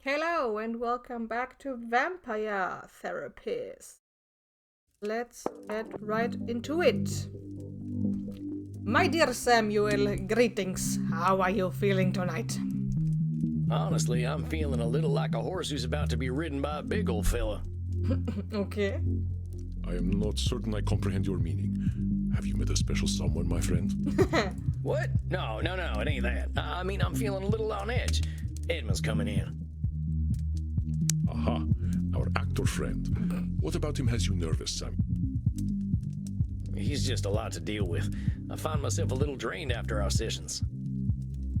Hello and welcome back to Vampire Therapist. Let's get right into it. My dear Samuel, greetings. How are you feeling tonight? Honestly, I'm feeling a little like a horse who's about to be ridden by a big old fella. Okay. I am not certain I comprehend your meaning. Have you met a special someone, my friend? What? No, it ain't that. I mean, I'm feeling a little on edge. Edmund's coming in. Aha, our actor friend. What about him has you nervous, Sam? He's just a lot to deal with. I find myself a little drained after our sessions.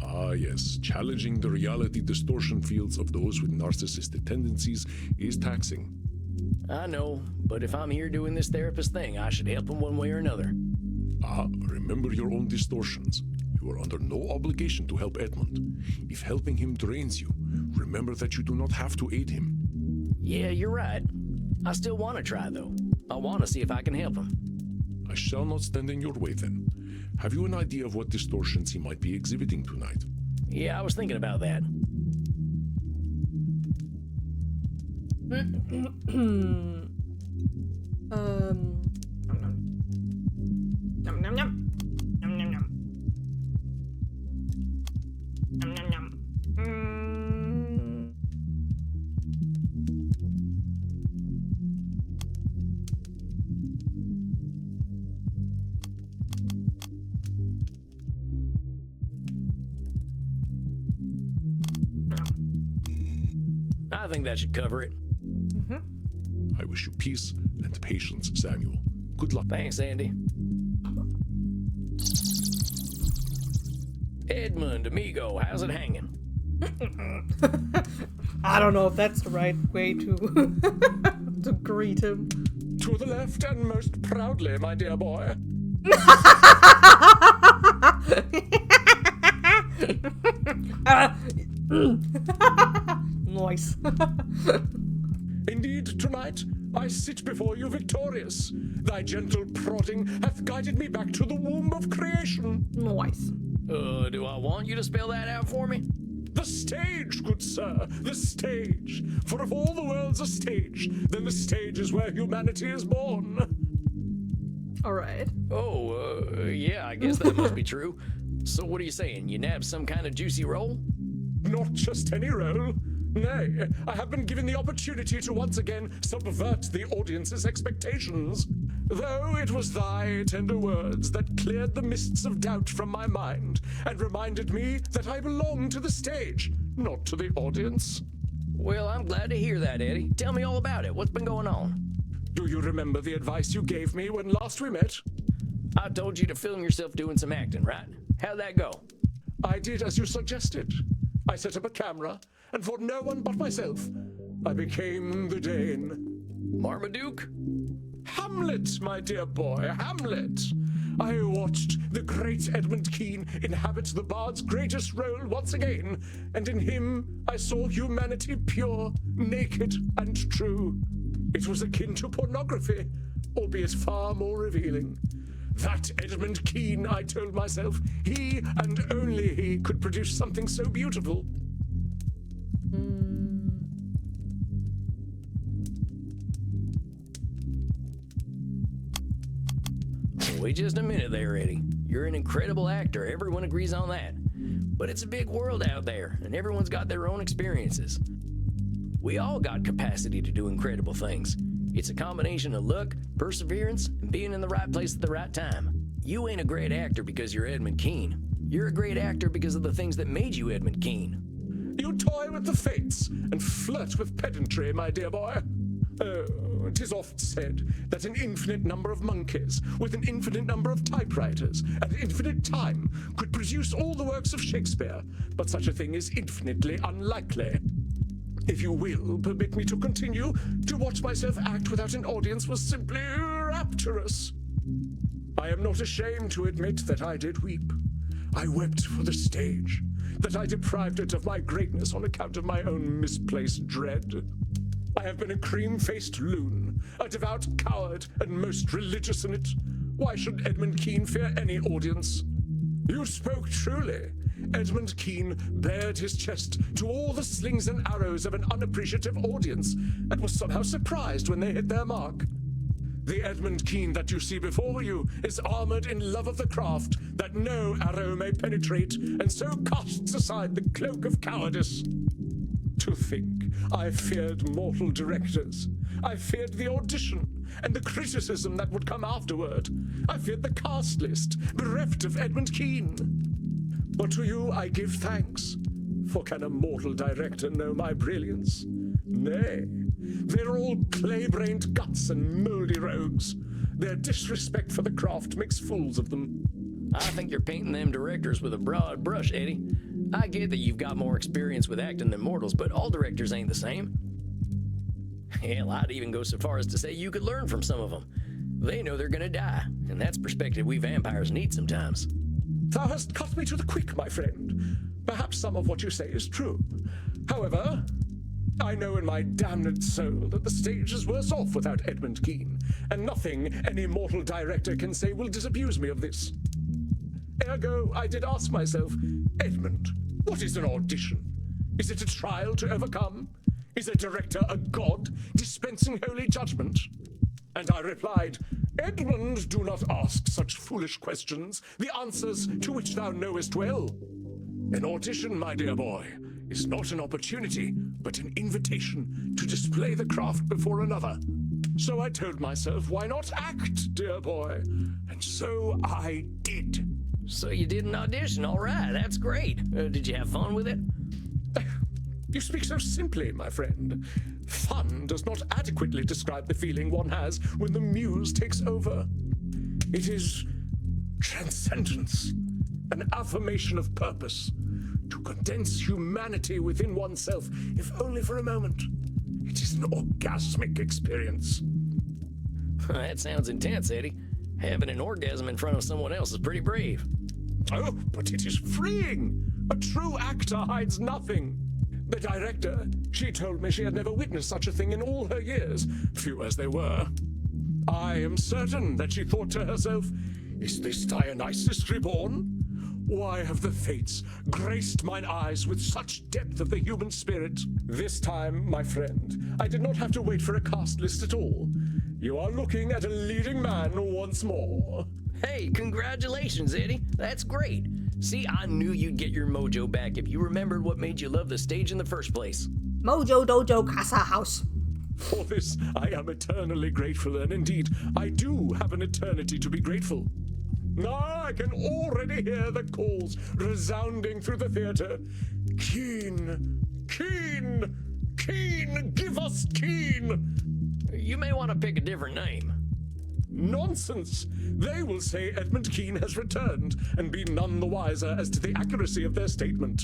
Ah, yes. Challenging the reality distortion fields of those with narcissistic tendencies is taxing. I know, but if I'm here doing this therapist thing, I should help him one way or another. Ah, remember your own distortions. You are under no obligation to help Edmund. If helping him drains you, remember that you do not have to aid him. Yeah, you're right. I still want to try, though. I want to see if I can help him. I shall not stand in your way, then. Have you an idea of what distortions he might be exhibiting tonight? Yeah, I was thinking about that. Yum yum yum. Yum yum yum. Yum yum yum. I think that should cover it. I wish you peace and patience, Samuel. Good luck. Thanks, Andy. Edmund, amigo, how's it hanging? I don't know if that's the right way to to greet him. To the left and most proudly, my dear boy. Nice. Indeed, tonight I sit before you victorious. Thy gentle prodding hath guided me back to the womb of creation. Nice. Do I want you to spell that out for me? The stage, good sir, the stage. For if all the world's a stage, then the stage is where humanity is born. All right. Oh, yeah, I guess that must be true. So what are you saying? You nabbed some kind of juicy role? Not just any role. Nay, I have been given the opportunity to once again subvert the audience's expectations. Though it was thy tender words that cleared the mists of doubt from my mind and reminded me that I belong to the stage, not to the audience. Well, I'm glad to hear that, Eddie. Tell me all about it. What's been going on? Do you remember the advice you gave me when last we met? I told you to film yourself doing some acting, right? How'd that go? I did as you suggested. I set up a camera, and for no one but myself, I became the Dane. Marmaduke? Hamlet, my dear boy, Hamlet. I watched the great Edmund Kean inhabit the bard's greatest role once again, and in him I saw humanity pure, naked, and true. It was akin to pornography, albeit far more revealing. That Edmund Kean, I told myself, he and only he could produce something so beautiful. Wait just a minute there, Eddie. You're an incredible actor. Everyone agrees on that. But it's a big world out there, and everyone's got their own experiences. We all got capacity to do incredible things. It's a combination of luck, perseverance, and being in the right place at the right time. You ain't a great actor because you're Edmund Kean. You're a great actor because of the things that made you Edmund Kean. You toy with the fates and flirt with pedantry, my dear boy. Oh, 'tis oft said that an infinite number of monkeys with an infinite number of typewriters and infinite time could produce all the works of Shakespeare, but such a thing is infinitely unlikely. If you will permit me to continue, to watch myself act without an audience was simply rapturous. I am not ashamed to admit that I did weep. I wept for the stage, that I deprived it of my greatness on account of my own misplaced dread. I have been a cream-faced loon, a devout coward, and most religious in it. Why should Edmund Kean fear any audience? You spoke truly. Edmund Kean bared his chest to all the slings and arrows of an unappreciative audience and was somehow surprised when they hit their mark. The Edmund Kean that you see before you is armored in love of the craft that no arrow may penetrate, and so casts aside the cloak of cowardice. To think I feared mortal directors. I feared the audition and the criticism that would come afterward. I feared the cast list, bereft of Edmund Kean. But to you I give thanks, for can a mortal director know my brilliance? Nay, they're all clay-brained guts and mouldy rogues. Their disrespect for the craft makes fools of them. I think you're painting them directors with a broad brush, Eddie. I get that you've got more experience with acting than mortals, but all directors ain't the same. Hell, I'd even go so far as to say you could learn from some of them. They know they're gonna die, and that's perspective we vampires need sometimes. Thou hast cut me to the quick, my friend. Perhaps some of what you say is true. However, I know in my damned soul that the stage is worse off without Edmund Kean, and nothing any mortal director can say will disabuse me of this. Ergo, I did ask myself, Edmund, what is an audition? Is it a trial to overcome? Is a director a god dispensing holy judgment? And I replied, Edmund, do not ask such foolish questions, the answers to which thou knowest well. An audition, my dear boy, is not an opportunity, but an invitation to display the craft before another. So I told myself, why not act, dear boy? And so I did. So you did an audition, all right, that's great. Did you have fun with it? You speak so simply, my friend. Fun does not adequately describe the feeling one has when the muse takes over. It is transcendence, an affirmation of purpose, to condense humanity within oneself, if only for a moment. It is an orgasmic experience. That sounds intense, Eddie. Having an orgasm in front of someone else is pretty brave. Oh, but it is freeing. A true actor hides nothing. The director, she told me she had never witnessed such a thing in all her years, few as they were. I am certain that she thought to herself, is this Dionysus reborn? Why have the fates graced mine eyes with such depth of the human spirit? This time, my friend, I did not have to wait for a cast list at all. You are looking at a leading man once more. Hey, congratulations, Eddie. That's great. See, I knew you'd get your mojo back if you remembered what made you love the stage in the first place. Mojo Dojo Casa House. For this, I am eternally grateful, and indeed, I do have an eternity to be grateful. Now I can already hear the calls resounding through the theater. Kean! Kean! Kean! Give us Kean! You may want to pick a different name. Nonsense! They will say Edmund Kean has returned and be none the wiser as to the accuracy of their statement.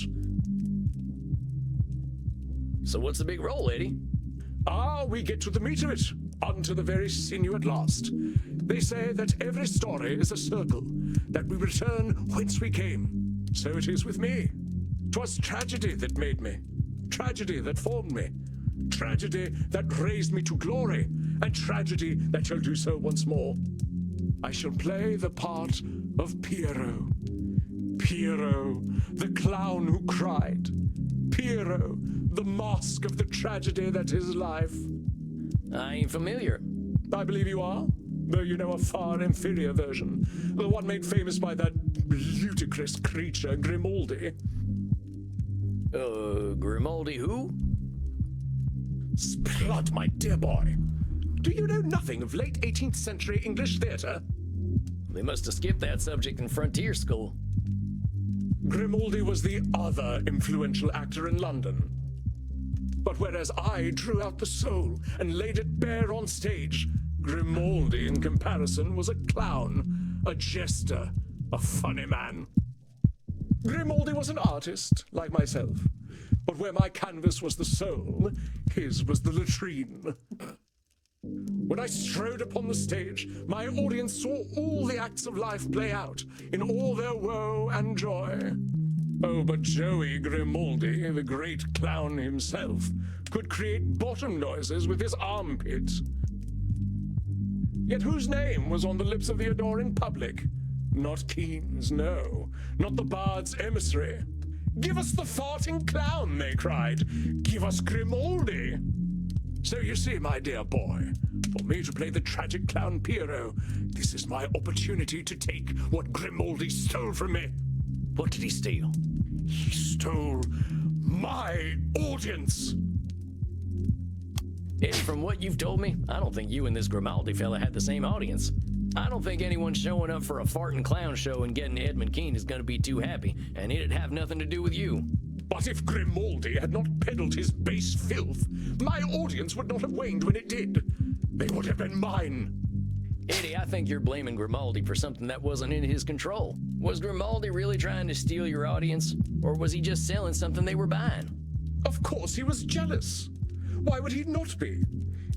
So what's the big role, Eddie? We get to the meat of it, unto the very sinew at last. They say that every story is a circle, that we return whence we came. So it is with me. 'Twas tragedy that made me, tragedy that formed me, tragedy that raised me to glory, and tragedy that shall do so once more. I shall play the part of Piero. Piero, the clown who cried. Piero, the mask of the tragedy that is life. I ain't familiar. I believe you are, though you know a far inferior version, the one made famous by that ludicrous creature Grimaldi. Grimaldi who? Splud, my dear boy. Do you know nothing of late 18th century English theatre? They must have skipped that subject in frontier school. Grimaldi was the other influential actor in London. But whereas I drew out the soul and laid it bare on stage, Grimaldi, in comparison, was a clown, a jester, a funny man. Grimaldi was an artist, like myself, but where my canvas was the soul, his was the latrine. When I strode upon the stage, my audience saw all the acts of life play out, in all their woe and joy. Oh, but Joey Grimaldi, the great clown himself, could create bottom noises with his armpit. Yet whose name was on the lips of the adoring public? Not Kean's, no. Not the bard's emissary. Give us the farting clown, they cried. Give us Grimaldi. So you see, my dear boy, for me to play the tragic clown Piero, this is my opportunity to take what Grimaldi stole from me. What did he steal? He stole my audience. Eddie, from what you've told me, I don't think you and this Grimaldi fella had the same audience. I don't think anyone showing up for a farting clown show and getting Edmund Keene is going to be too happy, and it'd have nothing to do with you. But if Grimaldi had not peddled his base filth, my audience would not have waned when it did. They would have been mine. Eddie, I think you're blaming Grimaldi for something that wasn't in his control. Was Grimaldi really trying to steal your audience, or was he just selling something they were buying? Of course he was jealous. Why would he not be?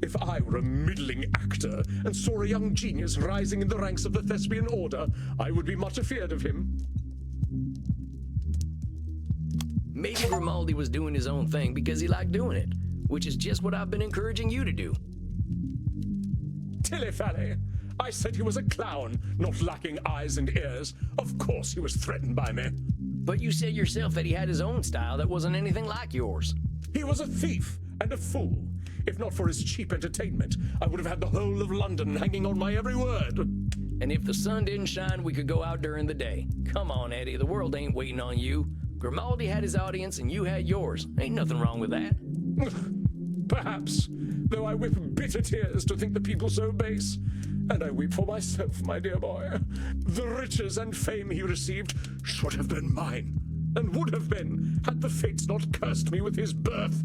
If I were a middling actor and saw a young genius rising in the ranks of the Thespian Order, I would be much afeard of him. Maybe Grimaldi was doing his own thing because he liked doing it, which is just what I've been encouraging you to do. Tilly-fally, I said he was a clown, not lacking eyes and ears. Of course he was threatened by me. But you said yourself that he had his own style that wasn't anything like yours. He was a thief and a fool. If not for his cheap entertainment, I would have had the whole of London hanging on my every word. And if the sun didn't shine, we could go out during the day. Come on, Eddie, the world ain't waiting on you. Grimaldi had his audience and you had yours. Ain't nothing wrong with that. Perhaps, though I weep bitter tears to think the people so base. And I weep for myself, my dear boy. The riches and fame he received should have been mine, and would have been, had the fates not cursed me with his birth.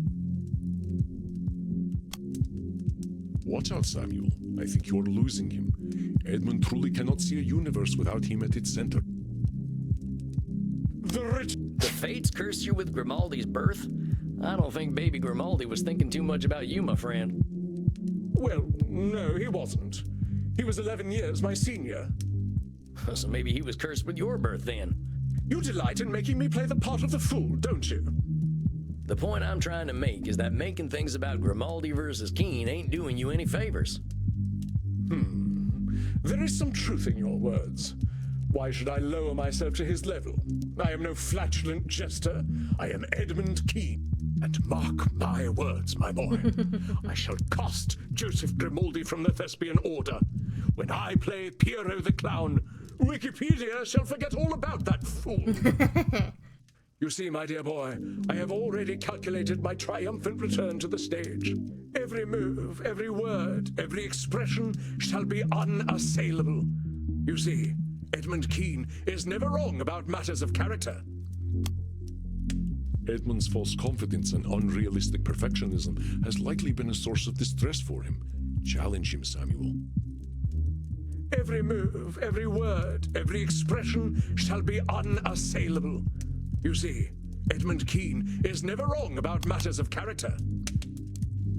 Watch out, Samuel. I think you're losing him. Edmund truly cannot see a universe without him at its center. The fates curse you with Grimaldi's birth? I don't think baby Grimaldi was thinking too much about you, my friend. Well, no, he wasn't. He was 11 years my senior. So maybe he was cursed with your birth then. You delight in making me play the part of the fool, don't you? The point I'm trying to make is that making things about Grimaldi versus Keene ain't doing you any favors. There is some truth in your words. Why should I lower myself to his level? I am no flatulent jester. I am Edmund Keene. And mark my words, my boy. I shall cast Joseph Grimaldi from the Thespian Order. When I play Piero the Clown, Wikipedia shall forget all about that fool. You see, my dear boy, I have already calculated my triumphant return to the stage. Every move, every word, every expression shall be unassailable. You see, Edmund Keene is never wrong about matters of character. Edmund's false confidence and unrealistic perfectionism has likely been a source of distress for him. Challenge him, Samuel. Every move, every word, every expression shall be unassailable. You see, Edmund Keene is never wrong about matters of character.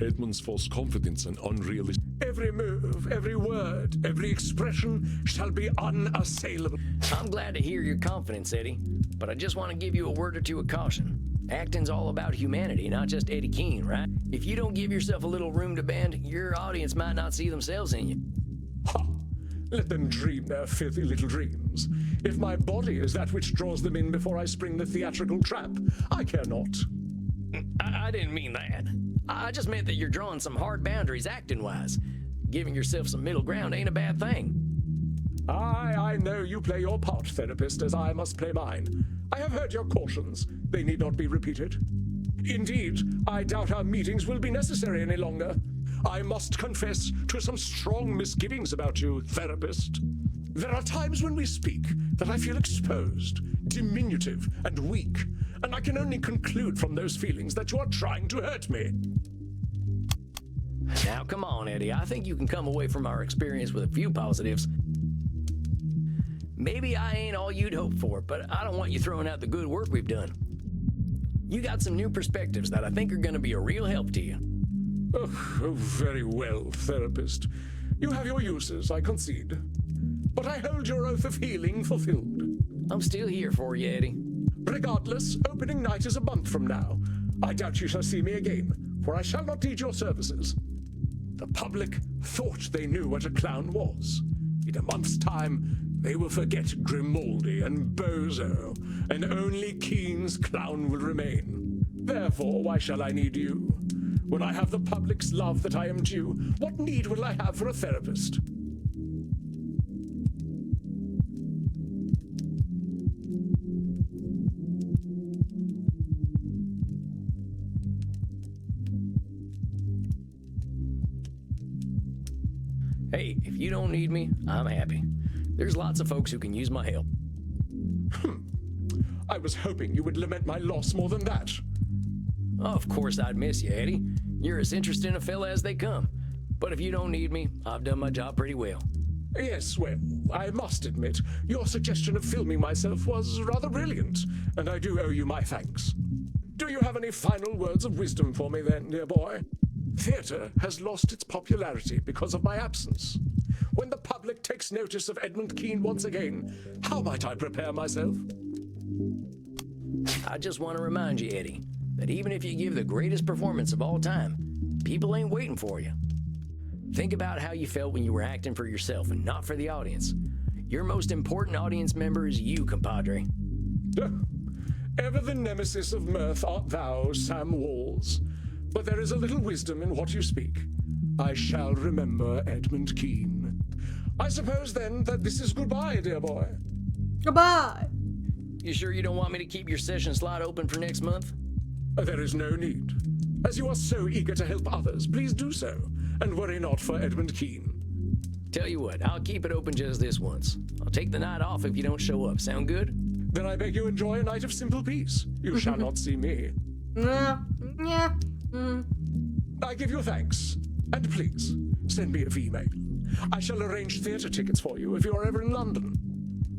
Edmund's false confidence and unrealistic... Every move, every word, every expression shall be unassailable. I'm glad to hear your confidence, Eddie, but I just want to give you a word or two of caution. Acting's all about humanity, not just Eddie Keene, right? If you don't give yourself a little room to bend, your audience might not see themselves in you. Ha! Let them dream their filthy little dreams. If my body is that which draws them in before I spring the theatrical trap, I care not. I didn't mean that. I just meant that you're drawing some hard boundaries acting-wise. Giving yourself some middle ground ain't a bad thing. I know you play your part, therapist, as I must play mine. I have heard your cautions. They need not be repeated. Indeed, I doubt our meetings will be necessary any longer. I must confess to some strong misgivings about you, therapist. There are times when we speak that I feel exposed, diminutive, and weak, and I can only conclude from those feelings that you are trying to hurt me. Now, come on, Eddie. I think you can come away from our experience with a few positives. Maybe I ain't all you'd hope for, but I don't want you throwing out the good work we've done. You got some new perspectives that I think are going to be a real help to you. Oh, very well, therapist. You have your uses, I concede. But I hold your oath of healing fulfilled. I'm still here for you, Eddie. Regardless, opening night is a month from now. I doubt you shall see me again, for I shall not need your services. The public thought they knew what a clown was. In a month's time, They will forget Grimaldi and Bozo, and only Keen's clown will remain. Therefore, why shall I need you? When I have the public's love that I am due, what need will I have for a therapist? Hey, if you don't need me, I'm happy. There's lots of folks who can use my help. I was hoping you would lament my loss more than that. Of course I'd miss you, Eddie. You're as interesting a fella as they come. But if you don't need me, I've done my job pretty well. Yes, well, I must admit, your suggestion of filming myself was rather brilliant, and I do owe you my thanks. Do you have any final words of wisdom for me then, dear boy? Theatre has lost its popularity because of my absence. When the public takes notice of Edmund Keen once again, how might I prepare myself? I just want to remind you, Eddie, that even if you give the greatest performance of all time, people ain't waiting for you. Think about how you felt when you were acting for yourself and not for the audience. Your most important audience member is you, compadre. Ever the nemesis of mirth art thou, Sam Walls. But there is a little wisdom in what you speak. I shall remember Edmund Keen. I suppose, then, that this is goodbye, dear boy. Goodbye. You sure you don't want me to keep your session slot open for next month? There is no need. As you are so eager to help others, please do so, and worry not for Edmund Keen. Tell you what, I'll keep it open just this once. I'll take the night off if you don't show up. Sound good? Then I beg you enjoy a night of simple peace. You shall not see me. Yeah. I give you thanks. And please, send me a V-mail. I shall arrange theatre tickets for you if you are ever in London.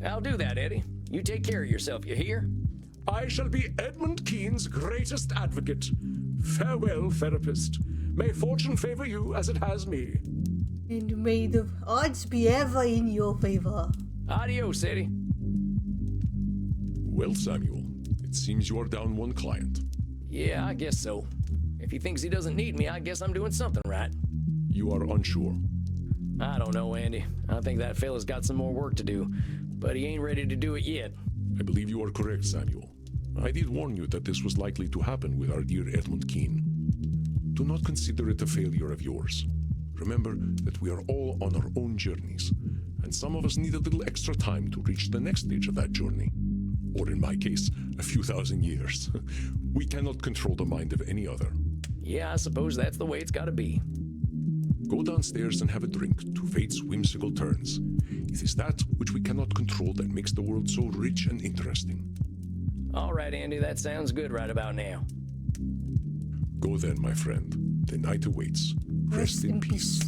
I'll do that, Eddie. You take care of yourself, you hear? I shall be Edmund Keen's greatest advocate. Farewell, therapist. May fortune favor you as it has me. And may the odds be ever in your favor. Adios, Eddie. Well, Samuel, it seems you are down one client. Yeah, I guess so. If he thinks he doesn't need me, I guess I'm doing something right. You are unsure. I don't know, Andy. I think that fella's got some more work to do, but he ain't ready to do it yet. I believe you are correct, Samuel. I did warn you that this was likely to happen with our dear Edmund Keen. Do not consider it a failure of yours. Remember that we are all on our own journeys, and some of us need a little extra time to reach the next stage of that journey. Or in my case, a few thousand years. We cannot control the mind of any other. Yeah, I suppose that's the way it's gotta be. Go downstairs and have a drink to fate's whimsical turns. It is that which we cannot control that makes the world so rich and interesting. All right, Andy, that sounds good right about now. Go then, my friend. The night awaits. Rest in peace.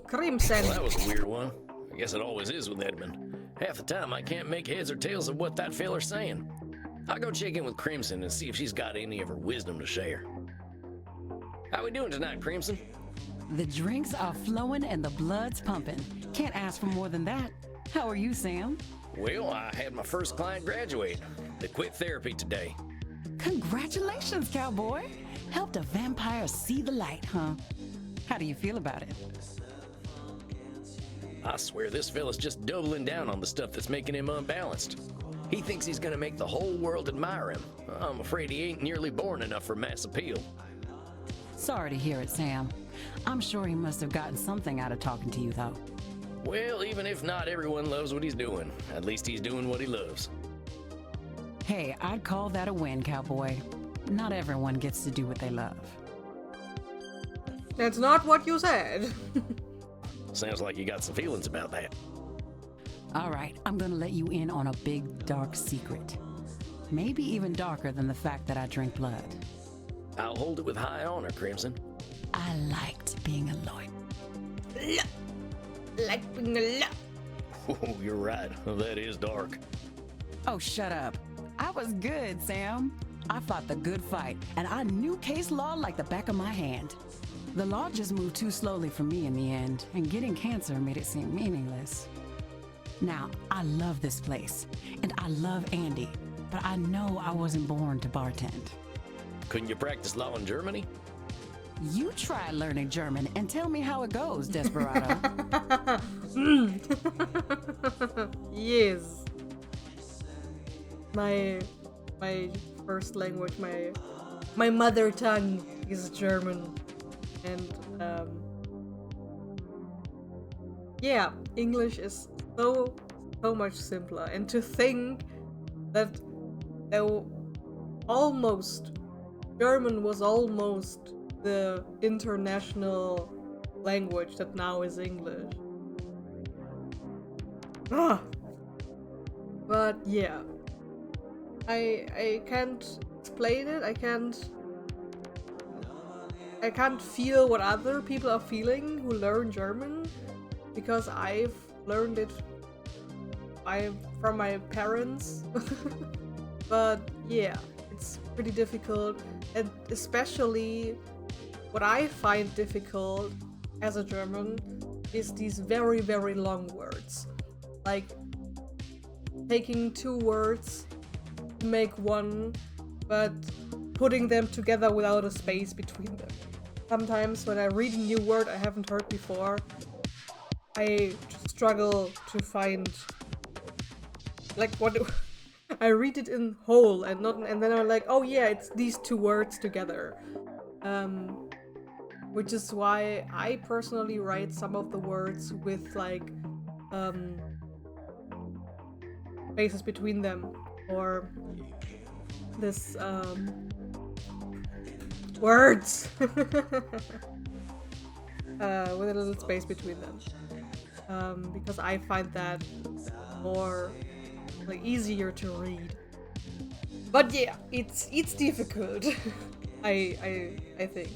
Crimson. Well, that was a weird one. I guess it always is with Edmund. Half the time I can't make heads or tails of what that feller's saying. I'll go check in with Crimson and see if she's got any of her wisdom to share. How we doing tonight, Crimson? The drinks are flowing and the blood's pumping. Can't ask for more than that. How are you, Sam? Well, I had my first client graduate. They quit therapy today. Congratulations, cowboy. Helped a vampire see the light, huh? How do you feel about it? I swear this fella's just doubling down on the stuff that's making him unbalanced. He thinks he's gonna make the whole world admire him. I'm afraid he ain't nearly born enough for mass appeal. Sorry to hear it, Sam. I'm sure he must have gotten something out of talking to you, though. Well, even if not everyone loves what he's doing, at least he's doing what he loves. Hey, I'd call that a win, cowboy. Not everyone gets to do what they love. That's not what you said. Sounds like you got some feelings about that. All right, I'm gonna let you in on a big, dark secret. Maybe even darker than the fact that I drink blood. I'll hold it with high honor, Crimson. I liked being alone. Like being a Oh, you're right. That is dark. Oh, shut up. I was good, Sam. I fought the good fight, and I knew case law like the back of my hand. The law just moved too slowly for me in the end, and getting cancer made it seem meaningless. Now, I love this place, and I love Andy, but I know I wasn't born to bartend. Couldn't you practice law in Germany? You try learning German and tell me how it goes, Desperado. Yes. My first language, my mother tongue is German, and yeah, English is so much simpler. And to think that German was almost the international language that now is English. But yeah, I can't explain it. I can't feel what other people are feeling who learn German, because I've learned it from my parents. But yeah, it's pretty difficult, and especially what I find difficult as a German is these very, very long words. Like taking two words to make one, but putting them together without a space between them. Sometimes when I read a new word I haven't heard before, I struggle to find like what I read it in whole and then I'm like, oh yeah, it's these two words together. Which is why I personally write some of the words with like spaces between them, or this words with a little space between them, because I find that more like easier to read. But yeah, it's difficult. I think.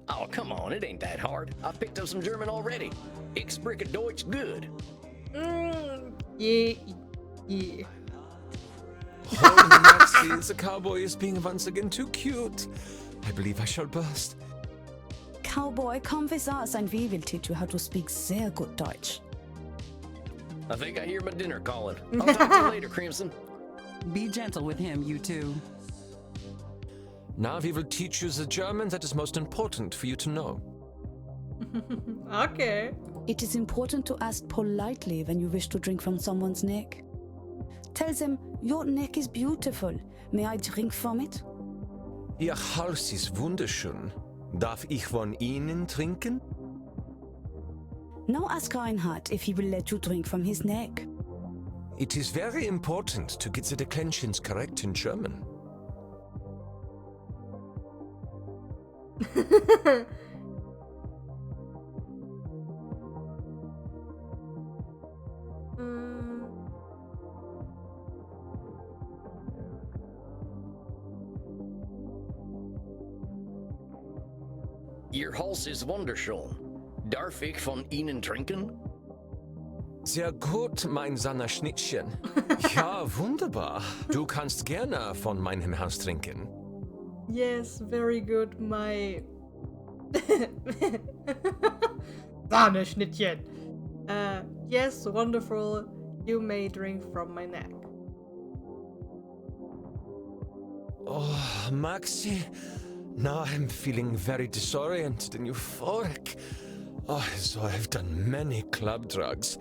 Oh, come on, it ain't that hard. I picked up some German already. Ich spreche Deutsch good. Yeah. Oh, Maxie, the cowboy is being once again too cute. I believe I shall burst. Cowboy, come with us and we will teach you how to speak sehr good Deutsch. I think I hear my dinner calling. I'll talk to you later, Crimson. Be gentle with him, you two. Now we will teach you the German that is most important for you to know. Okay. It is important to ask politely when you wish to drink from someone's neck. Tell them, your neck is beautiful. May I drink from it? Ihr Hals ist wunderschön. Darf ich von Ihnen trinken? Now ask Reinhard if he will let you drink from his neck. It is very important to get the declensions correct in German. Ihr Hals ist wunderschön. Darf ich von Ihnen trinken? Sehr gut, mein Sanna-Schnittchen. Ja, wunderbar. Du kannst gerne von meinem Haus trinken. Yes, very good, my Sahneschnittchen. Yes, wonderful. You may drink from my neck. Oh, Maxi, now I'm feeling very disoriented and euphoric. Oh, so I've done many club drugs.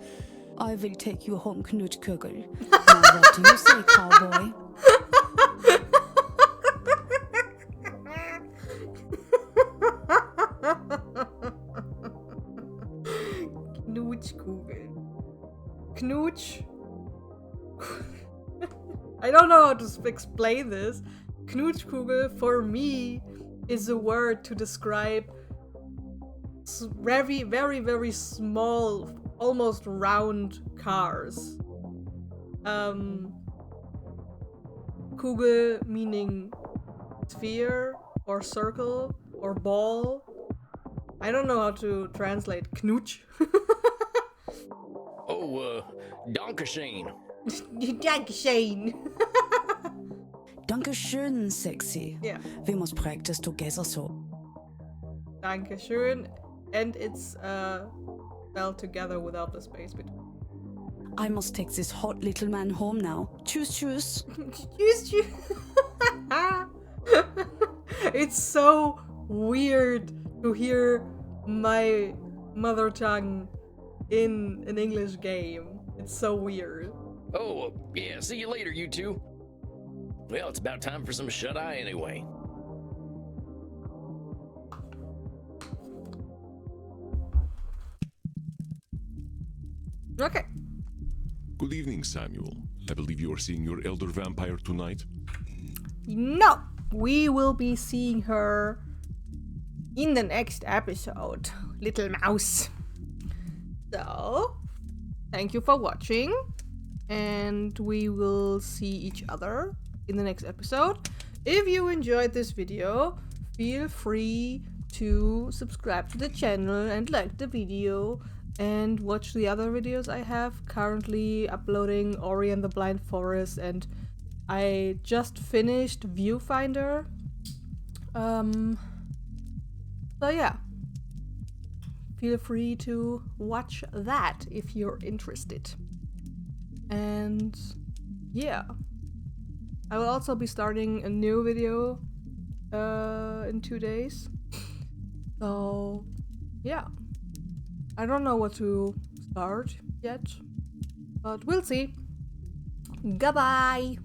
I will take you home, Knutschkugel. Now what do you say, cowboy? Knutschkugel. Knutsch. I don't know how to explain this. Knutschkugel for me is a word to describe very, very, very small, almost round cars. Kugel meaning sphere or circle or ball. I don't know how to translate Knutsch. Dankeschön. Dankeschön. Dankeschön, sexy. Yeah. We must practice together so. Dankeschön. And it's spelled together without the space between. I must take this hot little man home now. Tschüss, tschüss. Tschüss, tschüss. It's so weird to hear my mother tongue in an English game. It's so weird. Oh, yeah, see you later, you two. Well, it's about time for some shut-eye anyway. Okay. Good evening, Samuel. I believe you are seeing your elder vampire tonight. No, we will be seeing her in the next episode, little mouse. So, thank you for watching, and we will see each other in the next episode. If you enjoyed this video, feel free to subscribe to the channel and like the video and watch the other videos I have currently uploading Ori and the Blind Forest, and I just finished Viewfinder. So yeah, feel free to watch that if you're interested. And yeah, I will also be starting a new video in 2 days. So yeah, I don't know what to start yet, but we'll see. Goodbye!